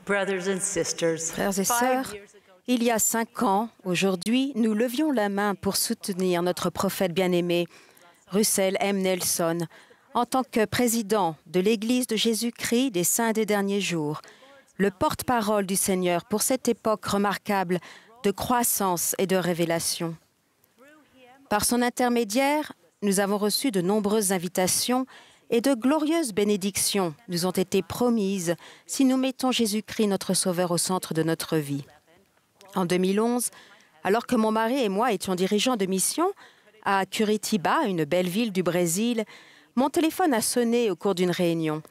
Brothers and sisters, Frères et sœurs, il y a 5 ans, aujourd'hui, nous levions la main pour soutenir notre prophète bien-aimé, Russell M. Nelson, en tant que président de l'Église de Jésus-Christ des Saints des Derniers Jours, le porte-parole du Seigneur pour cette époque remarquable de croissance et de révélation. Par son intermédiaire, nous avons reçu de nombreuses invitations et de glorieuses bénédictions nous ont été promises si nous mettons Jésus-Christ, notre Sauveur, au centre de notre vie. En 2011, alors que mon mari et moi étions dirigeants de mission à Curitiba, une belle ville du Brésil, mon téléphone a sonné au cours d'une réunion.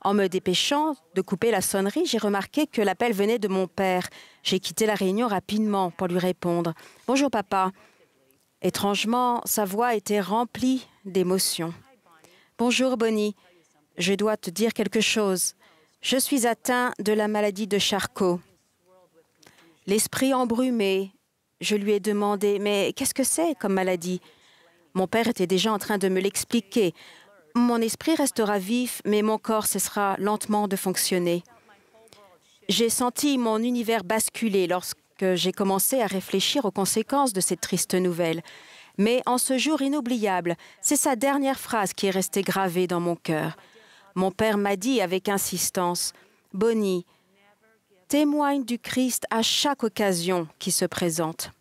En me dépêchant de couper la sonnerie, j'ai remarqué que l'appel venait de mon père. J'ai quitté la réunion rapidement pour lui répondre. « Bonjour, papa. » Étrangement, sa voix était remplie d'émotion. « Bonjour, Bonnie. Je dois te dire quelque chose. Je suis atteint de la maladie de Charcot. » L'esprit embrumé, je lui ai demandé « Mais qu'est-ce que c'est comme maladie ?» Mon père était déjà en train de me l'expliquer. Mon esprit restera vif, mais mon corps cessera lentement de fonctionner. J'ai senti mon univers basculer lorsque j'ai commencé à réfléchir aux conséquences de cette triste nouvelle. Mais en ce jour inoubliable, c'est sa dernière phrase qui est restée gravée dans mon cœur. Mon père m'a dit avec insistance « Bonnie, témoigne du Christ à chaque occasion qui se présente. »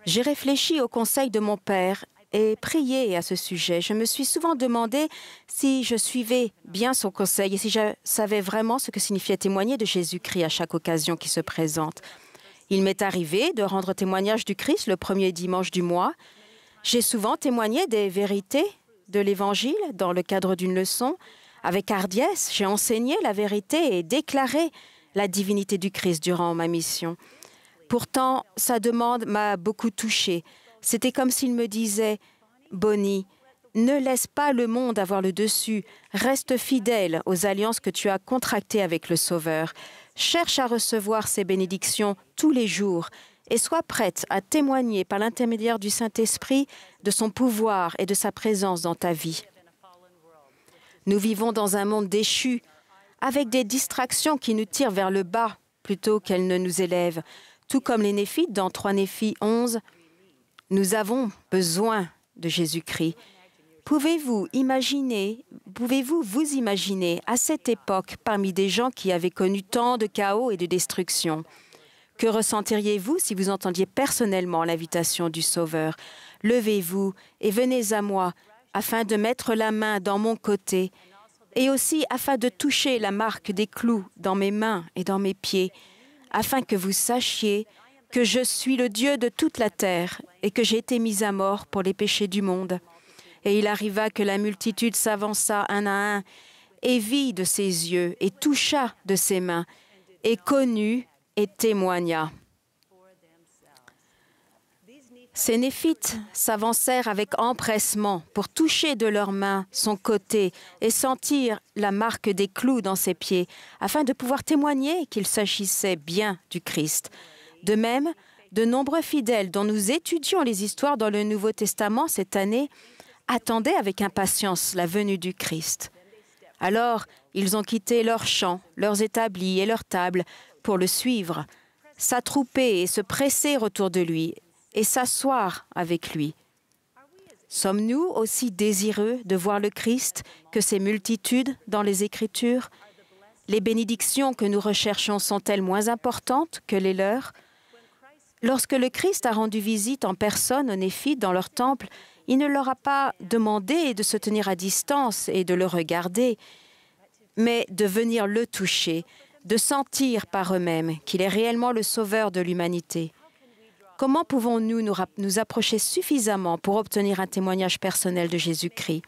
J'ai réfléchi au conseil de mon père et prié à ce sujet. Je me suis souvent demandé si je suivais bien son conseil et si je savais vraiment ce que signifiait témoigner de Jésus-Christ à chaque occasion qui se présente. Il m'est arrivé de rendre témoignage du Christ le premier dimanche du mois. J'ai souvent témoigné des vérités de l'Évangile dans le cadre d'une leçon. Avec hardiesse, j'ai enseigné la vérité et déclaré la divinité du Christ durant ma mission. Pourtant, sa demande m'a beaucoup touchée. C'était comme s'il me disait « Bonnie, ne laisse pas le monde avoir le dessus. Reste fidèle aux alliances que tu as contractées avec le Sauveur. Cherche à recevoir ses bénédictions tous les jours et sois prête à témoigner par l'intermédiaire du Saint-Esprit de son pouvoir et de sa présence dans ta vie. » Nous vivons dans un monde déchu, avec des distractions qui nous tirent vers le bas plutôt qu'elles ne nous élèvent. Tout comme les Néphites dans 3 Néphi 11, nous avons besoin de Jésus-Christ. Pouvez-vous vous imaginer à cette époque parmi des gens qui avaient connu tant de chaos et de destruction? Que ressentiriez-vous si vous entendiez personnellement l'invitation du Sauveur? Levez-vous et venez à moi afin de mettre la main dans mon côté et aussi afin de toucher la marque des clous dans mes mains et dans mes pieds, afin que vous sachiez que je suis le Dieu de toute la terre et que j'ai été mis à mort pour les péchés du monde. » Et il arriva que la multitude s'avança un à un et vit de ses yeux et toucha de ses mains et connut et témoigna. Ces Néphites s'avancèrent avec empressement pour toucher de leurs mains son côté et sentir la marque des clous dans ses pieds, afin de pouvoir témoigner qu'il s'agissait bien du Christ. De même, de nombreux fidèles dont nous étudions les histoires dans le Nouveau Testament cette année attendaient avec impatience la venue du Christ. Alors, ils ont quitté leurs champs, leurs établis et leurs tables pour le suivre, s'attrouper et se presser autour de lui et s'asseoir avec lui. Sommes-nous aussi désireux de voir le Christ que ces multitudes dans les Écritures? Les bénédictions que nous recherchons sont-elles moins importantes que les leurs? Lorsque le Christ a rendu visite en personne aux Néphites dans leur temple, il ne leur a pas demandé de se tenir à distance et de le regarder, mais de venir le toucher, de sentir par eux-mêmes qu'il est réellement le Sauveur de l'humanité. Comment pouvons-nous nous approcher suffisamment pour obtenir un témoignage personnel de Jésus-Christ?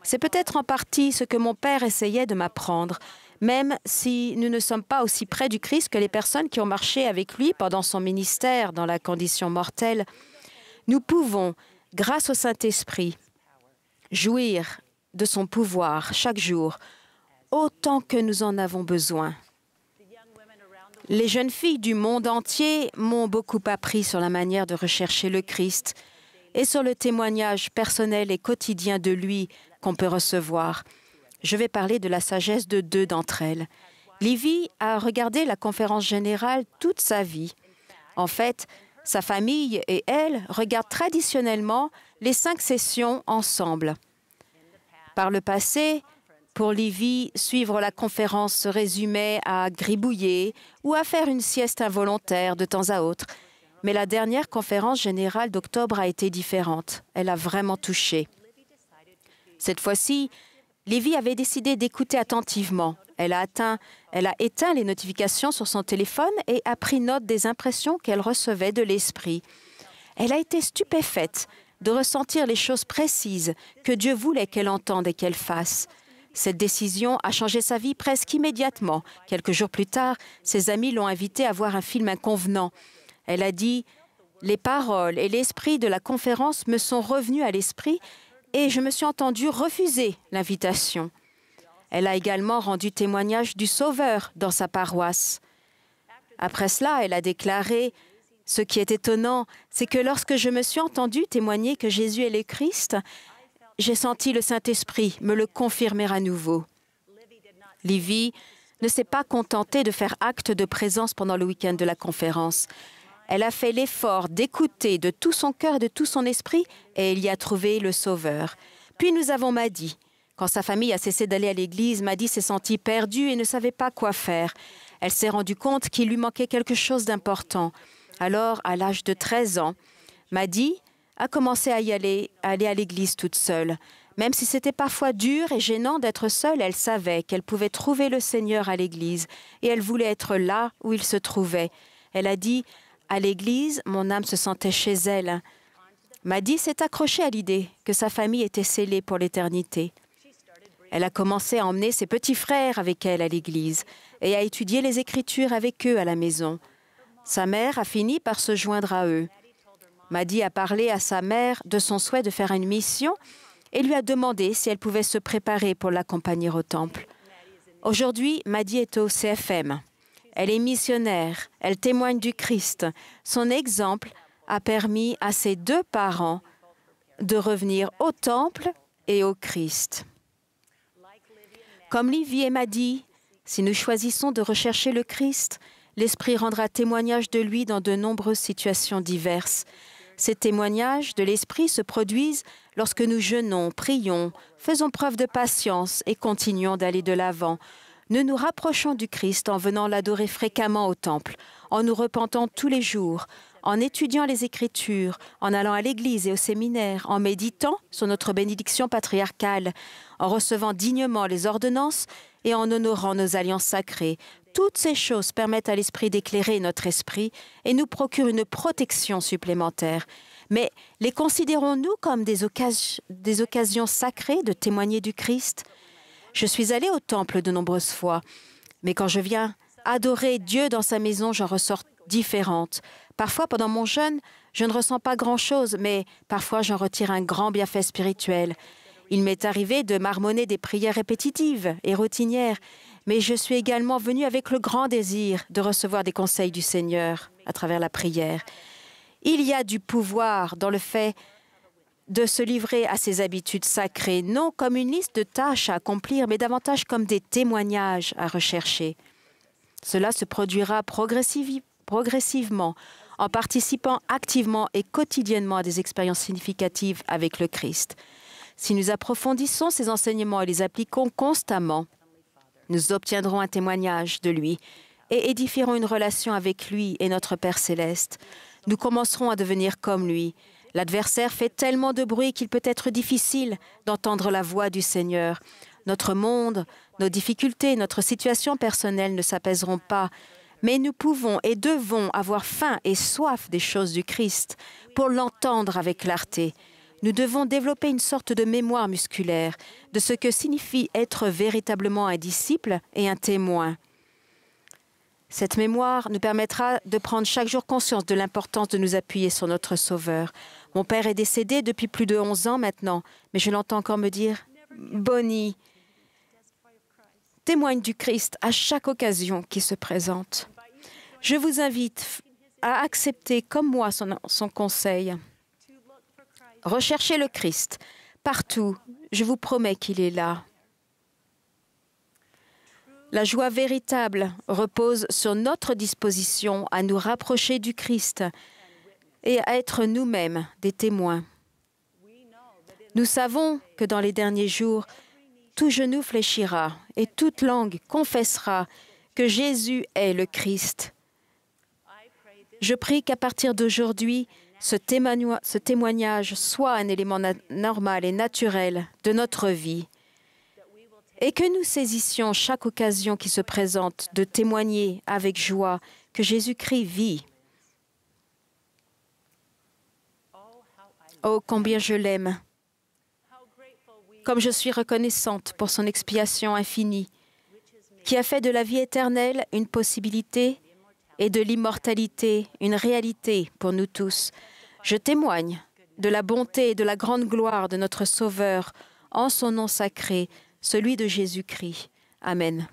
C'est peut-être en partie ce que mon père essayait de m'apprendre, même si nous ne sommes pas aussi près du Christ que les personnes qui ont marché avec lui pendant son ministère dans la condition mortelle. Nous pouvons, grâce au Saint-Esprit, jouir de son pouvoir chaque jour, autant que nous en avons besoin. Les jeunes filles du monde entier m'ont beaucoup appris sur la manière de rechercher le Christ et sur le témoignage personnel et quotidien de lui qu'on peut recevoir. Je vais parler de la sagesse de 2 d'entre elles. Livy a regardé la conférence générale toute sa vie. En fait, sa famille et elle regardent traditionnellement les 5 sessions ensemble. Par le passé, pour Livy, suivre la conférence se résumait à gribouiller ou à faire une sieste involontaire de temps à autre. Mais la dernière conférence générale d'octobre a été différente. Elle a vraiment touché. Cette fois-ci, Livy avait décidé d'écouter attentivement. Elle a éteint les notifications sur son téléphone et a pris note des impressions qu'elle recevait de l'Esprit. Elle a été stupéfaite de ressentir les choses précises que Dieu voulait qu'elle entende et qu'elle fasse. Cette décision a changé sa vie presque immédiatement. Quelques jours plus tard, ses amis l'ont invitée à voir un film inconvenant. Elle a dit « Les paroles et l'esprit de la conférence me sont revenus à l'esprit et je me suis entendue refuser l'invitation. » Elle a également rendu témoignage du Sauveur dans sa paroisse. Après cela, elle a déclaré « Ce qui est étonnant, c'est que lorsque je me suis entendue témoigner que Jésus est le Christ, j'ai senti le Saint-Esprit me le confirmer à nouveau. » Livy ne s'est pas contentée de faire acte de présence pendant le week-end de la conférence. Elle a fait l'effort d'écouter de tout son cœur et de tout son esprit et elle y a trouvé le Sauveur. Puis nous avons Maddy. Quand sa famille a cessé d'aller à l'église, Maddy s'est sentie perdue et ne savait pas quoi faire. Elle s'est rendue compte qu'il lui manquait quelque chose d'important. Alors, à l'âge de 13 ans, Maddy a commencé à aller à l'église toute seule. Même si c'était parfois dur et gênant d'être seule, elle savait qu'elle pouvait trouver le Seigneur à l'église et elle voulait être là où il se trouvait. Elle a dit « À l'église, mon âme se sentait chez elle. » Maddy s'est accrochée à l'idée que sa famille était scellée pour l'éternité. Elle a commencé à emmener ses petits frères avec elle à l'église et à étudier les Écritures avec eux à la maison. Sa mère a fini par se joindre à eux. Maddy a parlé à sa mère de son souhait de faire une mission et lui a demandé si elle pouvait se préparer pour l'accompagner au temple. Aujourd'hui, Maddy est au CFM. Elle est missionnaire, elle témoigne du Christ. Son exemple a permis à ses 2 parents de revenir au temple et au Christ. Comme Livy et Maddy, si nous choisissons de rechercher le Christ, l'Esprit rendra témoignage de lui dans de nombreuses situations diverses. Ces témoignages de l'Esprit se produisent lorsque nous jeûnons, prions, faisons preuve de patience et continuons d'aller de l'avant. Nous nous rapprochons du Christ en venant l'adorer fréquemment au temple, en nous repentant tous les jours, en étudiant les Écritures, en allant à l'église et au séminaire, en méditant sur notre bénédiction patriarcale, en recevant dignement les ordonnances et en honorant nos alliances sacrées. Toutes ces choses permettent à l'Esprit d'éclairer notre esprit et nous procurent une protection supplémentaire. Mais les considérons-nous comme des occasions sacrées de témoigner du Christ? Je suis allée au temple de nombreuses fois, mais quand je viens adorer Dieu dans sa maison, j'en ressors différente. Parfois, pendant mon jeûne, je ne ressens pas grand-chose, mais parfois j'en retire un grand bienfait spirituel. Il m'est arrivé de marmonner des prières répétitives et routinières, mais je suis également venue avec le grand désir de recevoir des conseils du Seigneur à travers la prière. Il y a du pouvoir dans le fait de se livrer à ces habitudes sacrées, non comme une liste de tâches à accomplir, mais davantage comme des témoignages à rechercher. Cela se produira progressivement en participant activement et quotidiennement à des expériences significatives avec le Christ. Si nous approfondissons ces enseignements et les appliquons constamment, nous obtiendrons un témoignage de lui et édifierons une relation avec lui et notre Père céleste. Nous commencerons à devenir comme lui. L'adversaire fait tellement de bruit qu'il peut être difficile d'entendre la voix du Seigneur. Notre monde, nos difficultés, notre situation personnelle ne s'apaiseront pas, mais nous pouvons et devons avoir faim et soif des choses du Christ pour l'entendre avec clarté. Nous devons développer une sorte de mémoire musculaire de ce que signifie être véritablement un disciple et un témoin. Cette mémoire nous permettra de prendre chaque jour conscience de l'importance de nous appuyer sur notre Sauveur. Mon père est décédé depuis plus de 11 ans maintenant, mais je l'entends encore me dire « Bonnie, témoigne du Christ à chaque occasion qui se présente. » Je vous invite à accepter comme moi son conseil. Recherchez le Christ partout. Je vous promets qu'il est là. La joie véritable repose sur notre disposition à nous rapprocher du Christ et à être nous-mêmes des témoins. Nous savons que dans les derniers jours, tout genou fléchira et toute langue confessera que Jésus est le Christ. Je prie qu'à partir d'aujourd'hui, ce témoignage soit un élément normal et naturel de notre vie et que nous saisissions chaque occasion qui se présente de témoigner avec joie que Jésus-Christ vit. Oh, combien je l'aime! Comme je suis reconnaissante pour son expiation infinie, qui a fait de la vie éternelle une possibilité et de l'immortalité une réalité pour nous tous. Je témoigne de la bonté et de la grande gloire de notre Sauveur en son nom sacré, celui de Jésus-Christ. Amen.